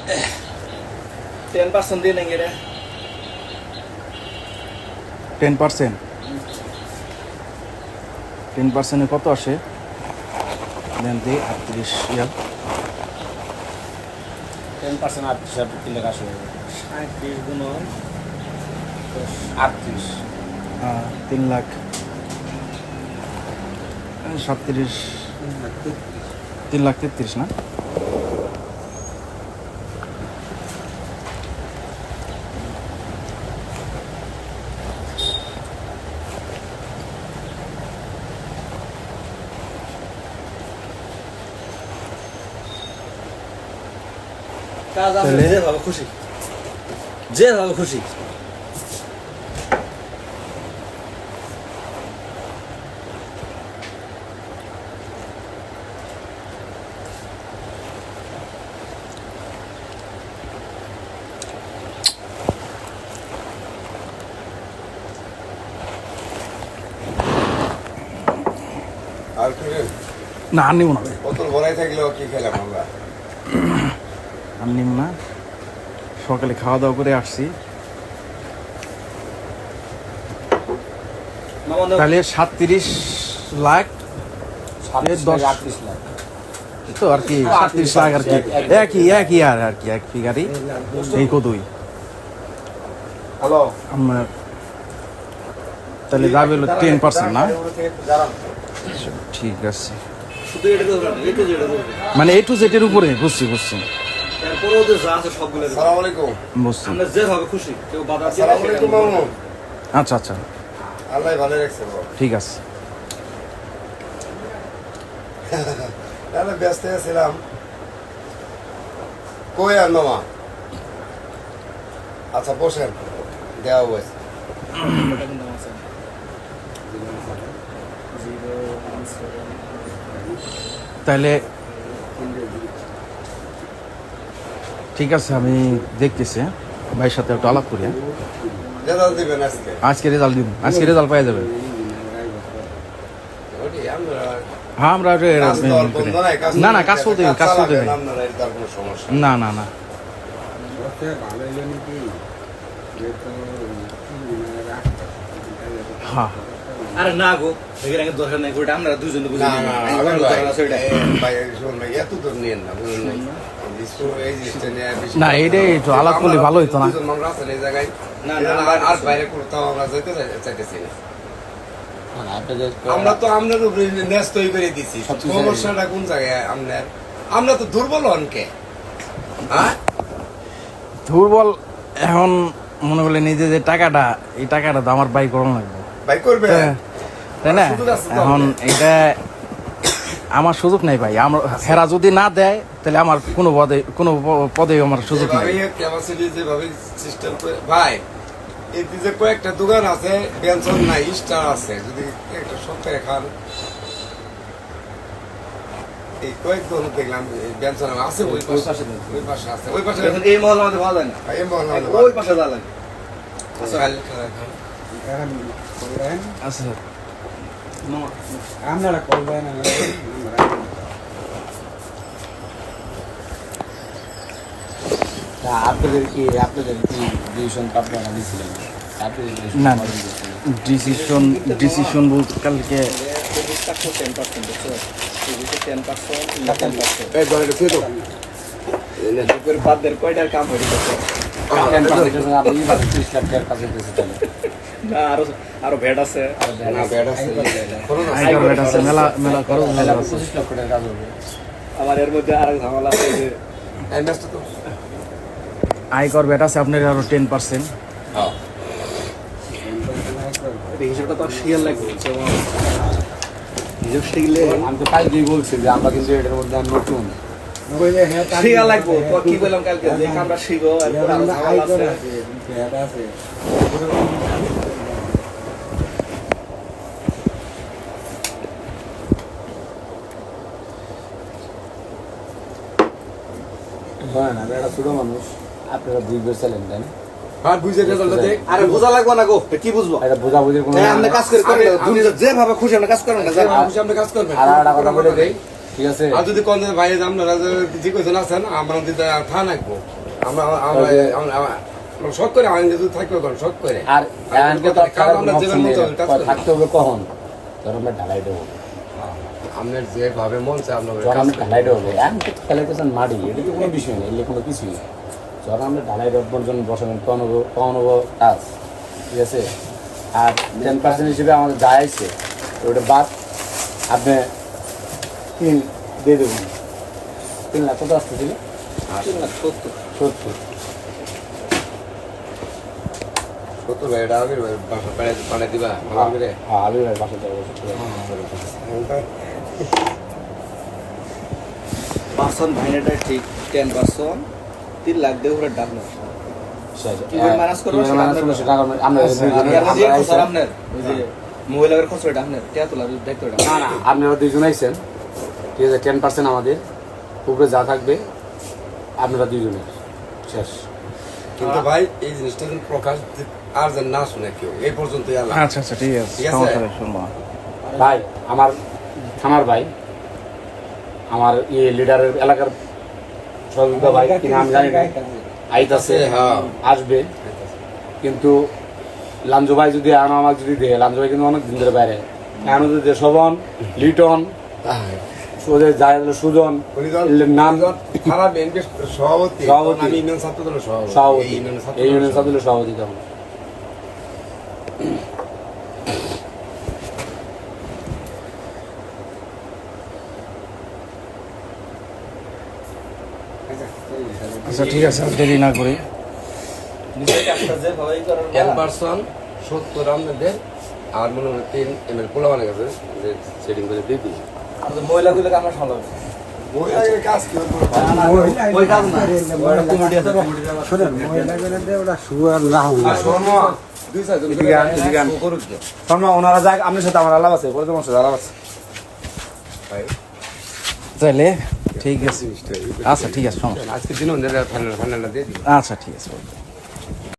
10% দিয়ে নেই রে 10%। 10% কত আসে দেন দি 38 রিয়াল। 10% 38 3 লাখ আসে 37 গুণন 38 3 লাখ 37 3 লাখ 33 না? কাজ আছে তাহলে- যেভাবে খুশি যেভাবে খুশি আর কি রে? না আর নিব না ভাই, বোতল ভরাই থাকলেও কি খেলাম আমরা? আর নিব না। সকালে খাওয়া দাওয়া করে আসছি। তাহলে 37 লাখ 37 10 লাখ 38 লাখ তো আর কি 37 লাখ আর কি একই আর কি এক ফিগারই এই কতই হ্যালো আমরা তাহলে যাবে হলো 10% না? ঠিক আছে, শুধু এটা তো এটা যেটা বলবো মানে A to Z এর উপরে বুঝছি তারপরে ওদের যা আছে সবগুলো দেবো। আসসালামু আলাইকুম। বুঝছি। আমরা যেভাবে খুশি কেউ বাধা দিয়ে আসসালামু আলাইকুম মামু। আচ্ছা আচ্ছা আল্লাহ ভালো রাখছে বাবা। ঠিক আছে। তাহলে ব্যস্ত ছিলাম। কই আর মামা? আচ্ছা বসেন, দেওয়া হয়েছে। তাহলে ঠিক আছে, আমি দেখতেছি ভাইয়ের সাথে একটু আলাপ করি। রেজাল্ট দিবেন আজকে? আজকে রেজাল্ট দিব, আজকে রেজাল্ট পাওয়া যাবে। ওটি আমরা হ্যাঁ আমরা কাজ তো আর বন্ধ নাই, না না কাজ চলতে কাজ চলতে চালাবেন, আপনারা এর তার কোনো সমস্যা নেই। না না না হ্যাঁ আরে না গো এখানে আগে দরকার নাই ওটা আমরা দুজনে বুঝি না না আমার দরকার আছে ওটা ভাই শুনুন ভাই, এত দূর নিয়েন না, বুঝলেন নাই? এই জিনিসটা নিয়ে বেশি না, এইটাই একটু আলাপ করলে ভালো হইতো না? দুজন মানুষ আছেন এই জায়গায়, না, না না, না আর বাইরে করতাম আমরা যেতে চাইতেছি না। আপনাদের আমরা তো আপনার উপরে ন্যাস তৈরি করে দিছি, সবকিছু সমস্যাটা কোন জায়গায় আপনার? আমরা তো দুর্বল হনকে, হ্যাঁ দুর্বল এখন মনে করলে নিজে যে টাকাটা, এই টাকাটা তো আমার বাই করানো লাগবে, ভাই করবে তাই না? সুযোগ আছে তো এখন আমাদের। এটা আমার সুযোগ নাই ভাই। আমার হেরা যদি না দেয় তাহলে আমার কোনো পদে আমার সুযোগ নাই। ক্যাপাসিটি যেভাবে সিস্টেম করে ভাই, এই যে কয়েকটা দোকান আছে, পেনশন নাই, স্টার আছে, যদি একটা সরকারে খান, এই কয়েক দোকান দেখলাম পেনশন আছে, ওই পাশে আছে, ওই পাশে এখন এই মহল আমাদের ভালো লাগে না ভাই, এমন হলো ওই পাশে যা লাগে আচ্ছা, আচ্ছা মামা আপনারা করবেন আপনাদের কি ডিভিশন আপনারা নিয়েছিলেন? না ডিসিশন বলতে কালকে টাকা 10% বুঝছো 10% 10% এই ধরে রেখে দাও। দুপুর বাদের কয়টার কাম হয়ে গেছে আপনি 30 লাখ টাকার কাছে দিয়েছেন। না আরো ভেট আছে না, ব্যাড আছে। করো না। আইকার রেট আছে, মেলা খরচ মেলা আছে। 25 লক্ষ টাকার কাজ হবে। আমার এর মধ্যে আরেক ঝামেলা আছে যে এই ম্যাচটা তো আয়কর বেট আছে আপনার আরো 10%। হ্যাঁ এই হিসাবটা তো শিয়াল লাগবে হিসাব শিখলে আমি তো কালকেই বলছি যে আমরা কিন্তু এটার মধ্যে আর নতুন শিখা লাগবো তো কি বললাম কালকে যে কামটা শিখো এরপর আরো ঝামেলা আছে হয় না, এটা ছোট মানুষ, আপনারা বুঝবে চ্যালেঞ্জ দেন। আর বুঝে রেজাল্টটা দেখ। আরে বোঝা লাগবে না গো কি বুঝবো এটা বোঝাবুঝির কোনো আপনি কাজ করে করেন দুনিয়া যেভাবে খুশি আপনি কাজ করেন না খুশি আপনি কাজ করবেন। আর একটা কথা বলে দেই, ঠিক আছে আর যদি কোন ভাই আপনারা যে কইছেন আছেন আমরা যদি থা নাকবো আমরা আমরা আমরা শখ করে আইন যদি থাকবে কোন শখ করে আর এমনকি তো আমরা জীবন মতো থাকতে হবে কখন ধর আমরা ঢালাই দেবো আপনার যেভাবে মন চায় আপনার যখন আমরা ঢালাই দেবো এখন তো খেলাইতেছেন মাটি এটা তো কোনো বিষয় নেই এগুলো কোনো কিছুই না যখন আমরা ঢালাই দেওয়ার জন্য বসাবেন কমানো কাজ ঠিক আছে আর 10% হিসেবে আমাদের যা আসছে ওটা বাদ আপনি 3 দিয়ে দেবেন 3 লাখ কত আসতে ছিল 70 কত ভাই এটা আবির ভাই বাসা পাড়ে দিবা আমার করে হ্যাঁ আমি বাসা যাবো পার্সন ভাইনাটা ঠিক 10% 3 লাখ দিয়ে উপরে ডাকলো কিভাবে ম্যানেজ করবো সেটা আমরা আপনার ওই যে মহিলাদের খরচ এটা আপনার টিয়া তোলার দায়িত্বটা না না আপনারা দুইজন আইছেন ঠিক আছে 10% আমাদের উপরে যা থাকবে আপনারা দুইজনের শেষ কিন্তু ভাই এই জিনিসটা যদি প্রকাশ আর যেন না শুনে কেউ এই পর্যন্তই আল্লাহ আচ্ছা আচ্ছা ঠিক আছে ঠিক আছে? সমস্যা নেই, শুনবো। ভাই আমার থানার ভাই আমার লিডারের এলাকার সহযোগিতা ভাই কিনা আমি জানি না আইতাছে হ্যাঁ। আসবে কিন্তু লাঞ্জু ভাই যদি আনো আমাকে যদি দেয় লাঞ্জু ভাই কিন্তু অনেক দিন ধরে বাইরে এখনো যদি দেয় শোভন লিটন ওদের যায় সুজন নাম থানা বিএনপি সভাপতি সভাপতি। আমি ইউনিয়ন ছাত্র দলের সভাপতি সভাপতি এই ইউনিয়ন ছাত্রদলের সভাপতি তখন আচ্ছা ঠিক আছে আর দেরি না করি যেভাবেই করার 10% 70 আপনাদের আর মনে হয় 3 এমএল পোলা মানে গেছে যে সেটিং করে দিয়ে দিই মহিলাগুলোকে আমরা সামলাবো ওই আগের কাজ কি করবো ওই কাজ না ওটা কমিটি আছে কমিটির আমার শোনেন মহিলা করে দিয়ে ওরা শুয়ার না আর শর্মা দুই সাইড করুক শর্মা ওনারা যাক আপনার সাথে আমার আলাপ আছে পরে তোমার সাথে আলাপ আছে ভাই তাহলে ঠিক আছে আচ্ছা ঠিক আছে সমস্যা নেই। আজকে দিন ফাইনালটা দিয়ে দিই আচ্ছা ঠিক আছে